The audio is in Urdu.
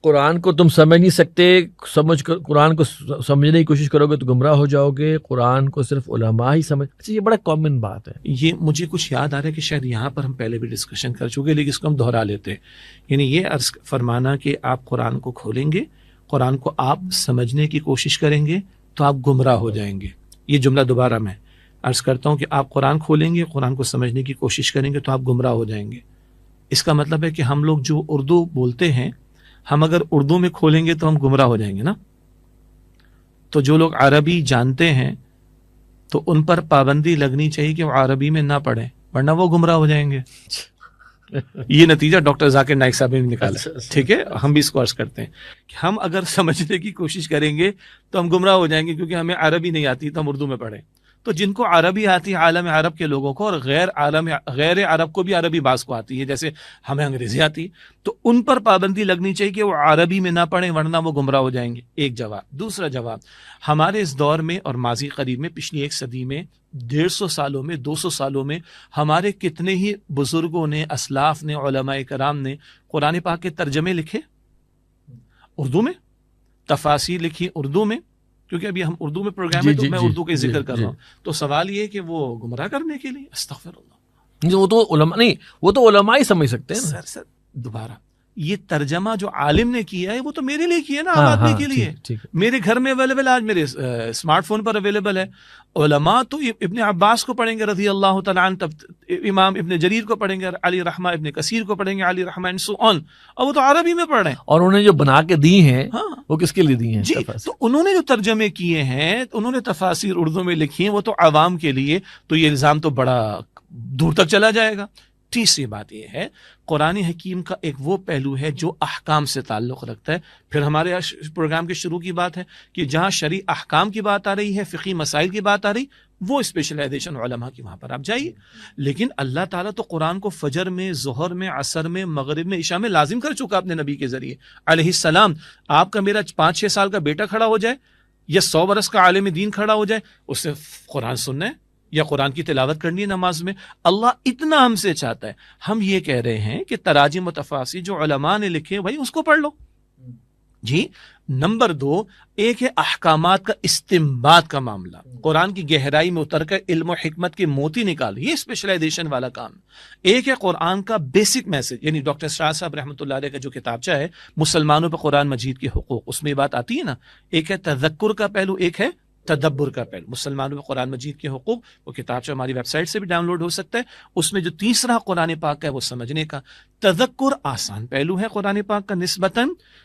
قرآن کو تم سمجھ نہیں سکتے، قرآن کو سمجھنے کی کوشش کرو گے تو گمراہ ہو جاؤ گے، قرآن کو صرف علماء ہی سمجھ. اچھا یہ بڑا کامن بات ہے. یہ مجھے کچھ یاد آ رہا ہے کہ شاید یہاں پر ہم پہلے بھی ڈسکشن کر چکے، لیکن اس کو ہم دہرا لیتے ہیں. یعنی یہ عرض فرمانا کہ آپ قرآن کو کھولیں گے، قرآن کو آپ سمجھنے کی کوشش کریں گے تو آپ گمراہ ہو جائیں گے. یہ جملہ دوبارہ میں عرض کرتا ہوں کہ آپ قرآن کھولیں گے، قرآن کو سمجھنے کی کوشش کریں گے تو آپ گمراہ ہو جائیں گے. اس کا مطلب ہے کہ ہم لوگ جو اردو بولتے ہیں، ہم اگر اردو میں کھولیں گے تو ہم گمراہ ہو جائیں گے نا. تو جو لوگ عربی جانتے ہیں تو ان پر پابندی لگنی چاہیے کہ وہ عربی میں نہ پڑھیں، ورنہ وہ گمراہ ہو جائیں گے. یہ نتیجہ ڈاکٹر ذاکر نائک صاحب نے نکالا. ٹھیک ہے، ہم بھی اس کو عرض کرتے ہیں کہ ہم اگر سمجھنے کی کوشش کریں گے تو ہم گمراہ ہو جائیں گے، کیونکہ ہمیں عربی نہیں آتی تو ہم اردو میں پڑھیں. تو جن کو عربی آتی ہے عالم عرب کے لوگوں کو، اور غیر عرب کو بھی عربی بعض کو آتی ہے، جیسے ہمیں انگریزی آتی، تو ان پر پابندی لگنی چاہیے کہ وہ عربی میں نہ پڑھیں ورنہ وہ گمراہ ہو جائیں گے. ایک جواب. دوسرا جواب، ہمارے اس دور میں اور ماضی قریب میں، پچھلی 1 صدی میں، 150 سالوں میں، 200 سالوں میں ہمارے کتنے ہی بزرگوں نے، اسلاف نے، علماء کرام نے قرآن پاک کے ترجمے لکھے اردو میں، تفاسیر لکھی اردو میں. کیونکہ ابھی ہم اردو میں پروگرام ہے تو میں اردو کے ذکر کر رہا ہوں. تو سوال یہ ہے کہ وہ گمراہ کرنے کے لیے، استغفر اللہ. وہ تو علماء نہیں، وہ تو علماء ہی سمجھ سکتے ہیں. سر دوبارہ یہ ترجمہ جو عالم نے کیا ہے وہ تو میرے لیے کیا ہے نا، عام آدمی کے لیے. میرے گھر میں اویلیبل، آج میرے اسمارٹ فون پر اویلیبل ہے. علماء تو ابن عباس کو پڑھیں گے رضی اللہ تعالیٰ عنہ، تب امام ابن جریر کو پڑھیں گے، علی رحمہ ابن کثیر کو پڑھیں گے، علی رحمہ اینڈ سو آن، اور وہ تو عربی میں پڑھ رہے ہیں. اور انہوں نے جو بنا کے دی ہیں وہ کس کے لیے دی ہیں؟ جی، تو انہوں نے جو ترجمے کیے ہیں، انہوں نے تفاسیر اردو میں لکھی ہیں، وہ تو عوام کے لیے. تو یہ الزام تو بڑا دور تک چلا جائے گا. تیسری بات یہ ہے، قرآن حکیم کا ایک وہ پہلو ہے جو احکام سے تعلق رکھتا ہے. پھر ہمارے پروگرام کے شروع کی بات ہے کہ جہاں شرعی احکام کی بات آ رہی ہے، فقہی مسائل کی بات آ رہی، وہ اسپیشلائزیشن علماء کی وہاں پر آپ جائیے. لیکن اللہ تعالیٰ تو قرآن کو فجر میں، ظہر میں، عصر میں، مغرب میں، عشاء میں لازم کر چکا اپنے نبی کے ذریعے علیہ السلام. آپ کا میرا 5-6 سال کا بیٹا کھڑا ہو جائے یا 100 برس کا عالم دین کھڑا ہو جائے، اس سے قرآن سننا ہے یا قرآن کی تلاوت کرنی ہے نماز میں. اللہ اتنا ہم سے چاہتا ہے. ہم یہ کہہ رہے ہیں کہ تراجم و تفاسیر جو علماء نے لکھے بھائی اس کو پڑھ لو. جی. نمبر 2، ایک ہے احکامات کا استنباط کا معاملہ، قرآن کی گہرائی میں اتر کر علم و حکمت کے موتی نکال، یہ اسپیشلائزیشن والا کام. ایک ہے قرآن کا بیسک میسج، یعنی ڈاکٹر شاہ صاحب رحمۃ اللہ علیہ کا جو کتابچہ ہے مسلمانوں پر قرآن مجید کے حقوق، اس میں یہ بات آتی ہے نا. ایک ہے تذکر کا پہلو، ایک ہے تدبر کا پہلو، مسلمانوں پر قرآن مجید کے حقوق. وہ کتاب جو ہماری ویب سائٹ سے بھی ڈاؤن لوڈ ہو سکتا ہے. اس میں جو تیسرا قرآن پاک کا ہے وہ سمجھنے کا. تذکر آسان پہلو ہے قرآن پاک کا نسبتاً،